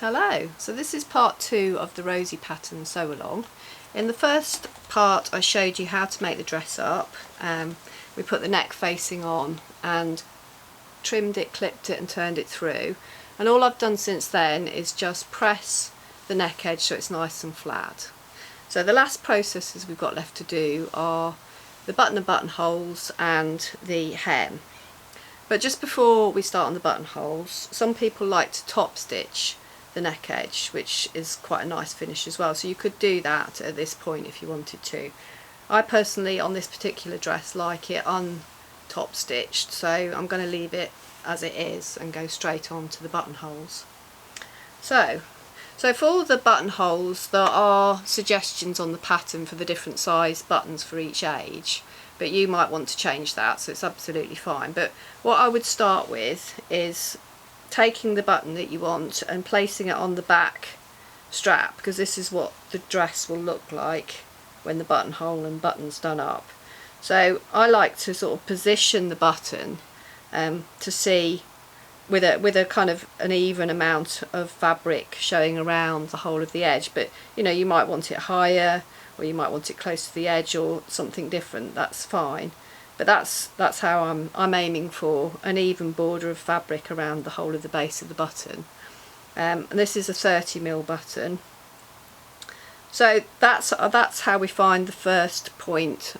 Hello, so this is part 2 of the Rosie pattern sew along. In the first part I showed you how to make the dress up. We put the neck facing on and trimmed it, clipped it and turned it through, and all I've done since then is just press the neck edge so it's nice and flat. So the last processes we've got left to do are the button and buttonholes and the hem. But just before we start on the buttonholes, some people like to top stitch the neck edge, which is quite a nice finish as well, so you could do that at this point if you wanted to. I personally, on this particular dress, like it top stitched, so I'm going to leave it as it is and go straight on to the buttonholes. So for all the buttonholes there are suggestions on the pattern for the different size buttons for each age, but you might want to change that, so it's absolutely fine. But what I would start with is taking the button that you want and placing it on the back strap, because this is what the dress will look like when the buttonhole and button's done up. So I like to sort of position the button to see with a kind of an even amount of fabric showing around the whole of the edge, but you know, you might want it higher or you might want it close to the edge or something different, that's fine. But that's how I'm aiming for an even border of fabric around the whole of the base of the button. And this is a 30mm button. So that's how we find the first point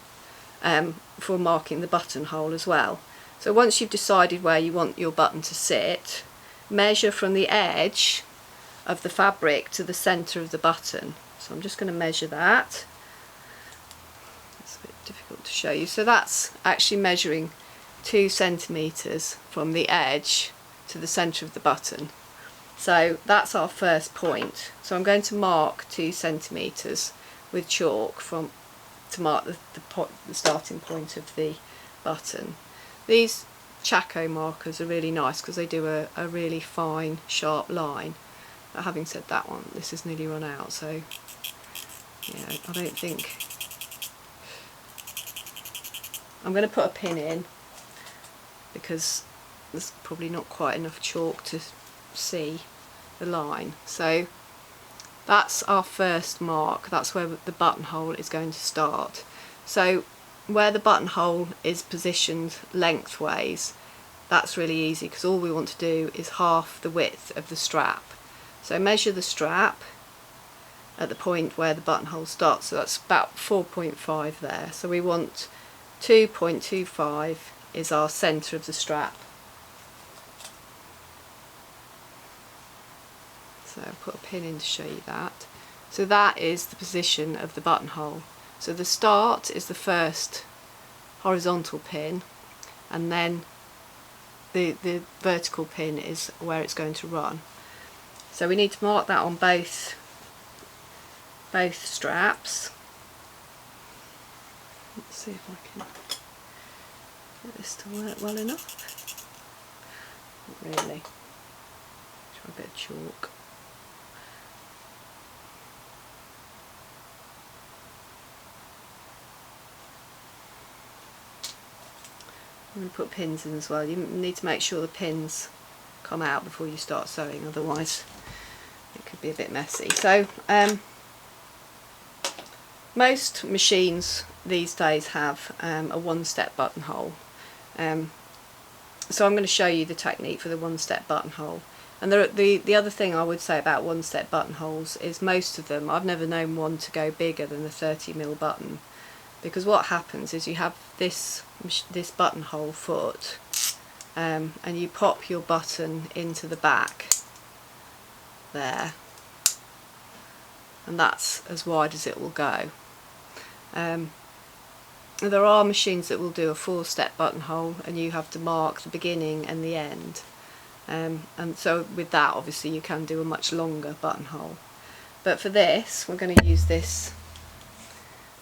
for marking the buttonhole as well. So once you've decided where you want your button to sit, measure from the edge of the fabric to the centre of the button. So I'm just going to measure that. It's a bit difficult to show you. So that's actually measuring 2 centimetres from the edge to the centre of the button. So that's our first point. So I'm going to mark 2 centimetres with chalk to mark the starting point of the button. These Chaco markers are really nice because they do a really fine, sharp line. But having said that one, this has nearly run out, so yeah, I don't think... I'm going to put a pin in because there's probably not quite enough chalk to see the line. So that's our first mark, that's where the buttonhole is going to start. So where the buttonhole is positioned lengthways, that's really easy because all we want to do is half the width of the strap. So measure the strap at the point where the buttonhole starts, so that's about 4.5 there. So we want 2.25 is our centre of the strap. So I'll put a pin in to show you that. So that is the position of the buttonhole. So the start is the first horizontal pin, and then the vertical pin is where it's going to run. So we need to mark that on both straps. Let's see if I can get this to work well enough. Not really. Try a bit of chalk. I'm going to put pins in as well. You need to make sure the pins come out before you start sewing, otherwise it could be a bit messy. So most machines these days have a one-step buttonhole. So I'm going to show you the technique for the one-step buttonhole. And the other thing I would say about one-step buttonholes is most of them, I've never known one to go bigger than the 30mm button. Because what happens is you have this buttonhole foot and you pop your button into the back there, and that's as wide as it will go. There are machines that will do a 4-step buttonhole and you have to mark the beginning and the end, and so with that obviously you can do a much longer buttonhole. But for this we're going to use this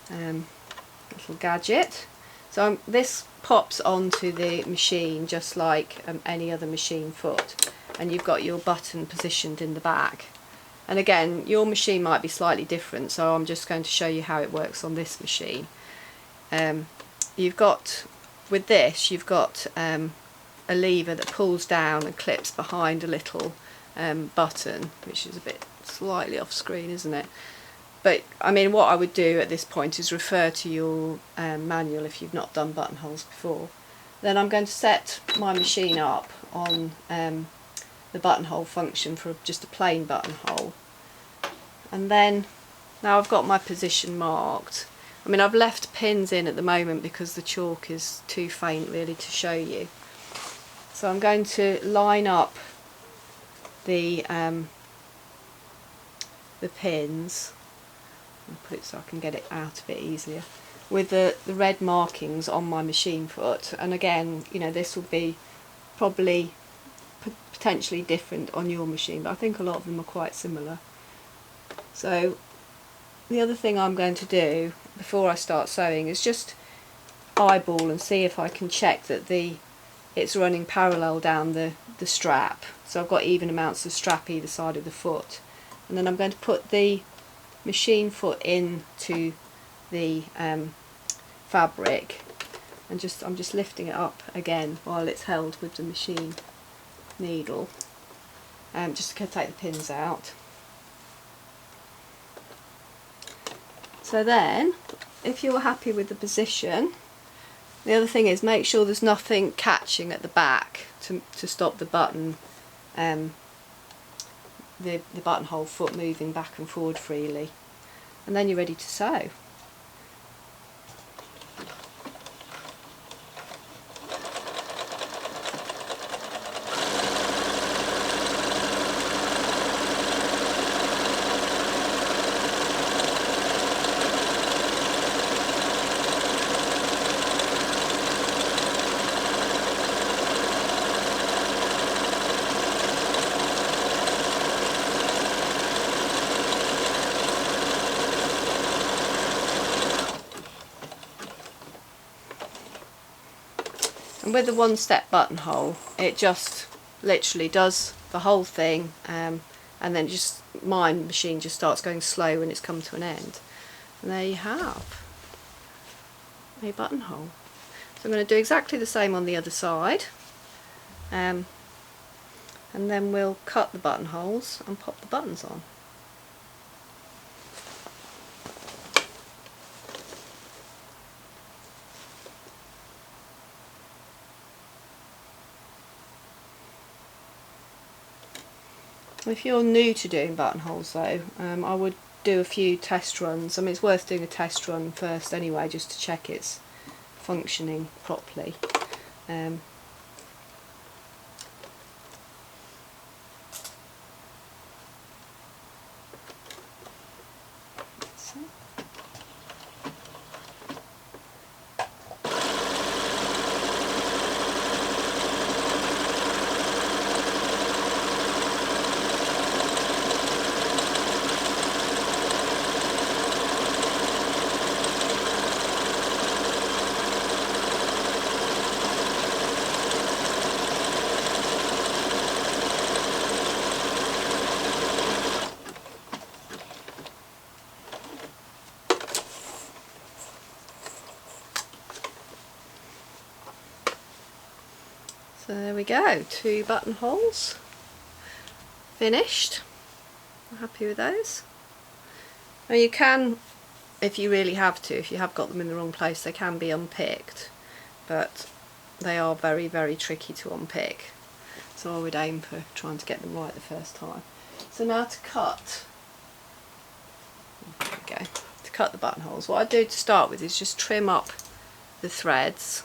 little gadget. So this pops onto the machine just like any other machine foot, and you've got your button positioned in the back. And again, your machine might be slightly different, so I'm just going to show you how it works on this machine. You've got, with this, you've got a lever that pulls down and clips behind a little button, which is a bit slightly off screen, isn't it? But I mean, what I would do at this point is refer to your manual if you've not done buttonholes before. Then I'm going to set my machine up on the buttonhole function for just a plain buttonhole. And then, now I've got my position marked. I mean, I've left pins in at the moment because the chalk is too faint really to show you. So I'm going to line up the pins, I'll put it so I can get it out a bit easier, with the red markings on my machine foot. And again, you know, this will be probably potentially different on your machine, but I think a lot of them are quite similar. So the other thing I'm going to do before I start sewing is just eyeball and see if I can check that it's running parallel down the strap, so I've got even amounts of strap either side of the foot. And then I'm going to put the machine foot into the fabric, and I'm just lifting it up again while it's held with the machine needle, just to take the pins out. So then, if you're happy with the position, the other thing is make sure there's nothing catching at the back to stop the button, the buttonhole foot moving back and forward freely. And then you're ready to sew. And with the one-step buttonhole, it just literally does the whole thing, and then my machine just starts going slow when it's come to an end. And there you have a buttonhole. So I'm going to do exactly the same on the other side, and then we'll cut the buttonholes and pop the buttons on. If you're new to doing buttonholes though, I would do a few test runs. I mean, it's worth doing a test run first anyway, just to check it's functioning properly. So there we go, 2 buttonholes finished. I'm happy with those. Now you can, if you really have to, if you have got them in the wrong place, they can be unpicked, but they are very, very tricky to unpick. So I would aim for trying to get them right the first time. So now to cut, there we go, to cut the buttonholes, what I do to start with is just trim up the threads.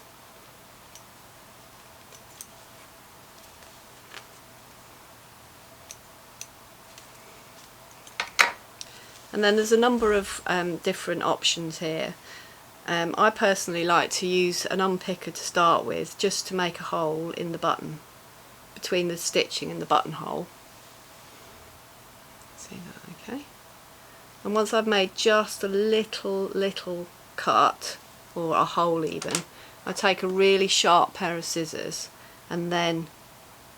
And then there's a number of different options here. I personally like to use an unpicker to start with, just to make a hole in the button, between the stitching and the buttonhole. See that, okay? And once I've made just a little cut, or a hole even, I take a really sharp pair of scissors and then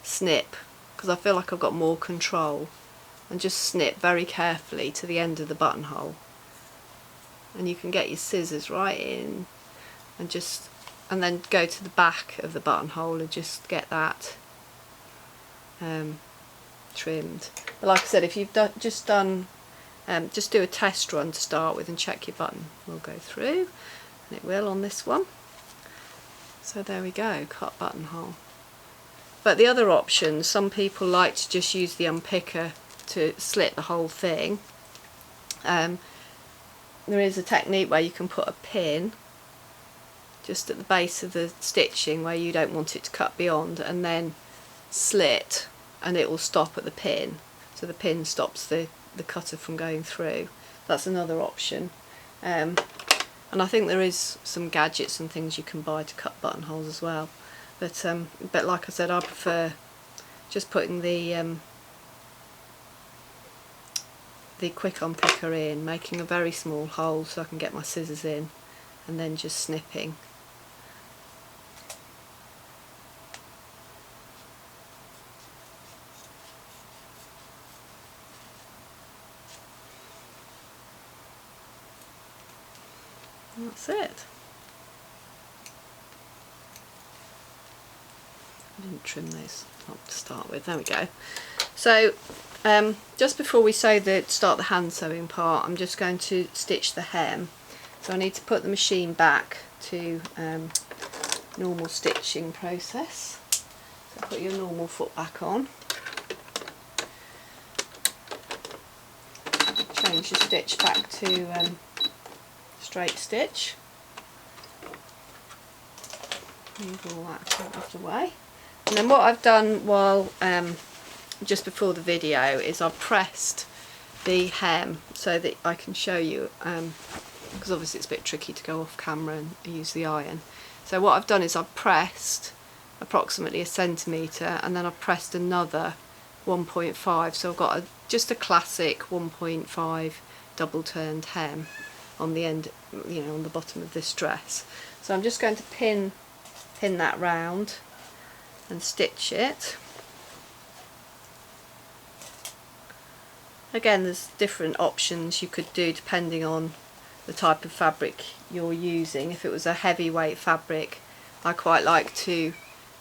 snip, because I feel like I've got more control. And just snip very carefully to the end of the buttonhole, and you can get your scissors right in and then go to the back of the buttonhole and just get that trimmed. But like I said, if you've just do a test run to start with and check your button will go through, and it will on this one. So there we go, cut buttonhole. But the other option, some people like to just use the unpicker to slit the whole thing. There is a technique where you can put a pin just at the base of the stitching where you don't want it to cut beyond, and then slit, and it will stop at the pin. So the pin stops the cutter from going through. That's another option. And I think there is some gadgets and things you can buy to cut buttonholes as well. But like I said, I prefer just putting the quick unpicker in, making a very small hole so I can get my scissors in, and then just snipping. And that's it. I didn't trim those up to start with. There we go. So just before we start the hand sewing part, I'm just going to stitch the hem. So I need to put the machine back to normal stitching process. So put your normal foot back on. Change the stitch back to straight stitch. Move all that out of the way. And then what I've done while just before the video is I've pressed the hem so that I can show you, because obviously it's a bit tricky to go off camera and use the iron. So what I've done is I've pressed approximately 1 centimetre, and then I've pressed another 1.5, so I've got just a classic 1.5 double turned hem on the end, you know, on the bottom of this dress. So I'm just going to pin that round and stitch it. Again, there's different options you could do depending on the type of fabric you're using. If it was a heavyweight fabric, I quite like to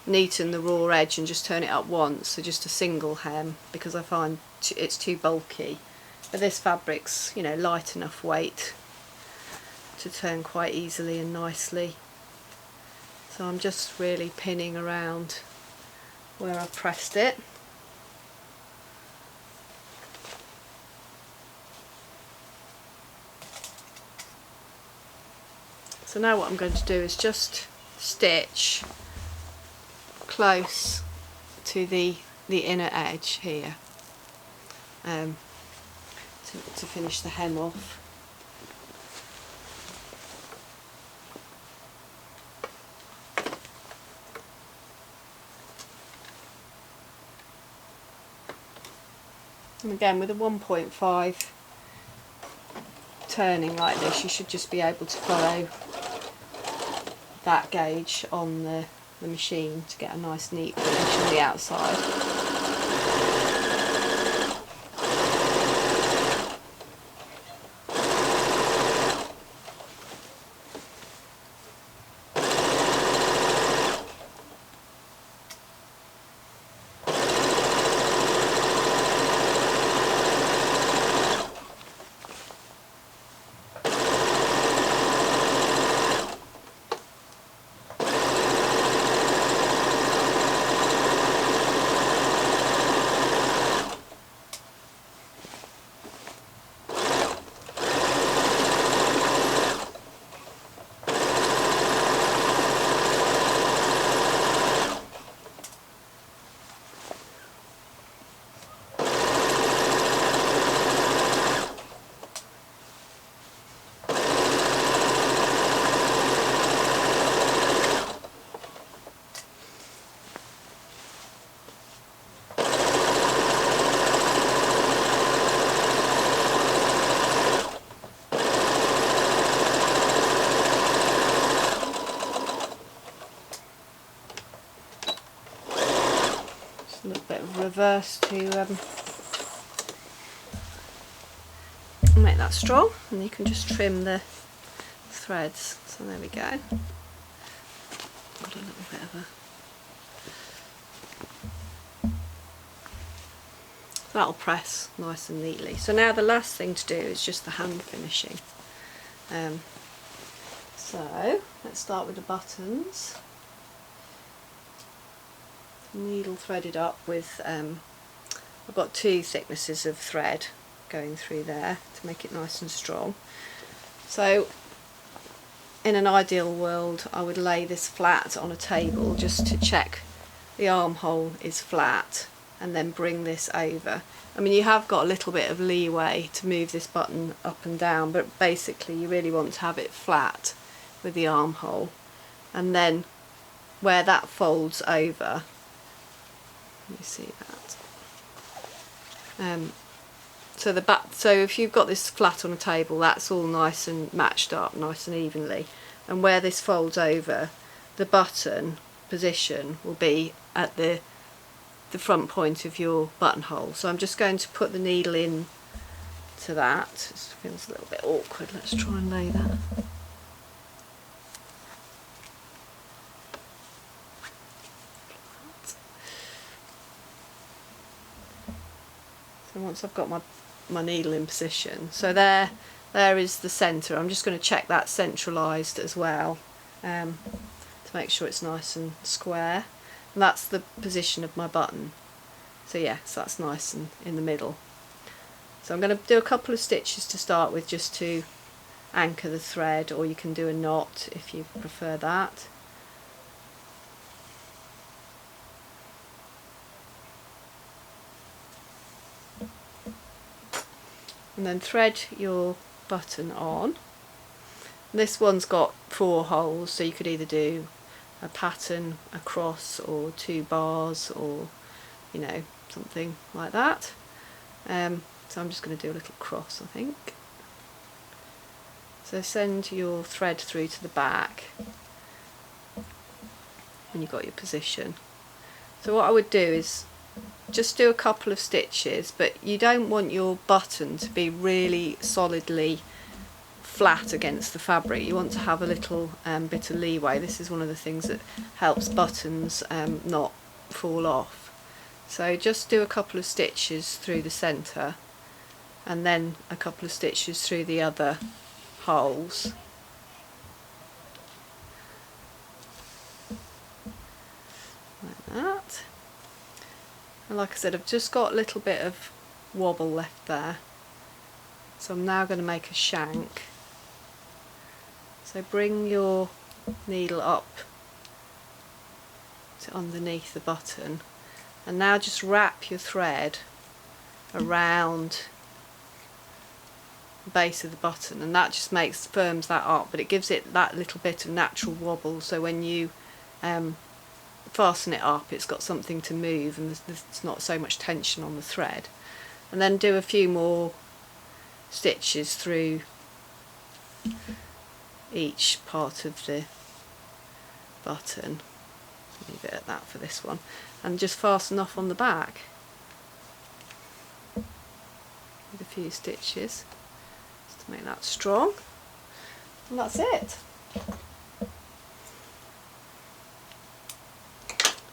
neaten the raw edge and just turn it up once, so just a single hem, because I find it's too bulky. But this fabric's, you know, light enough weight to turn quite easily and nicely. So I'm just really pinning around where I pressed it. So now what I'm going to do is just stitch close to the inner edge here to finish the hem off. And again, with a 1.5 turning like this, you should just be able to follow that gauge on the machine to get a nice neat finish on the outside. A little bit of reverse to make that strong, and you can just trim the threads. So there we go. Got a little bit of that'll press nice and neatly. So now the last thing to do is just the hand finishing. So let's start with the buttons. Needle threaded up with, I've got 2 thicknesses of thread going through there to make it nice and strong. So in an ideal world I would lay this flat on a table just to check the armhole is flat, and then bring this over. I mean, you have got a little bit of leeway to move this button up and down, but basically you really want to have it flat with the armhole, and then where that folds over, let me see that. So if you've got this flat on a table, that's all nice and matched up, nice and evenly, and where this folds over, the button position will be at the front point of your buttonhole. So I'm just going to put the needle in to that. It feels a little bit awkward. Let's try and lay that. So once I've got my needle in position, so there is the centre. I'm just going to check that centralised as well, to make sure it's nice and square. And that's the position of my button. So yeah, so that's nice and in the middle. So I'm going to do a couple of stitches to start with, just to anchor the thread, or you can do a knot if you prefer that. And then thread your button on. This one's got 4 holes, so you could either do a pattern, a cross, or 2 bars, or you know, something like that. So I'm just going to do a little cross, I think. So send your thread through to the back when you've got your position. So what I would do is just do a couple of stitches, but you don't want your button to be really solidly flat against the fabric. You want to have a little bit of leeway. This is one of the things that helps buttons not fall off. So just do a couple of stitches through the centre, and then a couple of stitches through the other holes. Like that. And like I said, I've just got a little bit of wobble left there, so I'm now going to make a shank. So bring your needle up to underneath the button, and now just wrap your thread around the base of the button, and that just firms that up, but it gives it that little bit of natural wobble, so when you fasten it up, it's got something to move, and there's not so much tension on the thread. And then do a few more stitches through each part of the button. Leave it at that for this one, and just fasten off on the back with a few stitches just to make that strong, and that's it.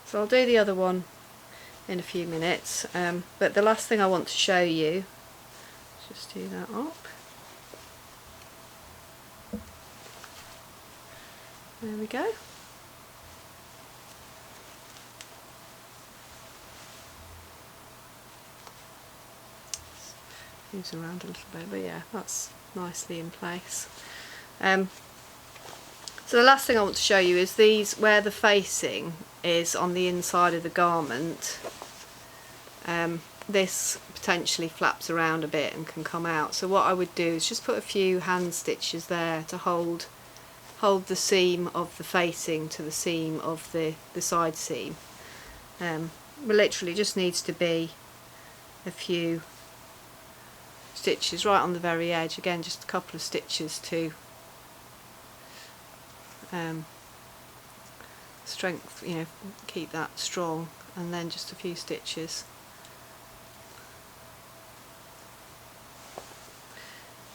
So I'll do the other one in a few minutes, but the last thing I want to show you, just do that up. There we go. Moves around a little bit, but yeah, that's nicely in place. So the last thing I want to show you is these, where the facing is on the inside of the garment. This potentially flaps around a bit and can come out. So what I would do is just put a few hand stitches there to hold the seam of the facing to the seam of the side seam. Literally just needs to be a few stitches right on the very edge. Again, just a couple of stitches to strength, you know, keep that strong, and then just a few stitches.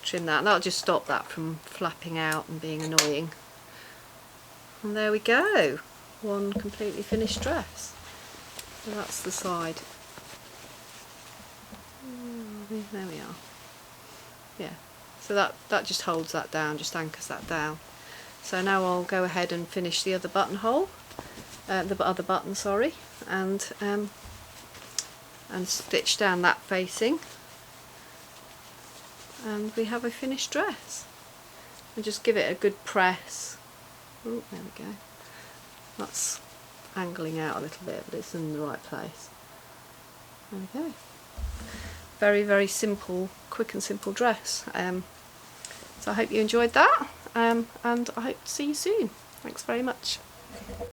Trim that, and that'll just stop that from flapping out and being annoying. And there we go, one completely finished dress. So that's the side. there we are. Yeah, so that just holds that down, just anchors that down. So now I'll go ahead and finish the other buttonhole, the other button, sorry, and stitch down that facing, and we have a finished dress. And just give it a good press. Oh, there we go. That's angling out a little bit, but it's in the right place. There we go. Very, very simple, quick and simple dress. So I hope you enjoyed that, and I hope to see you soon. Thanks very much.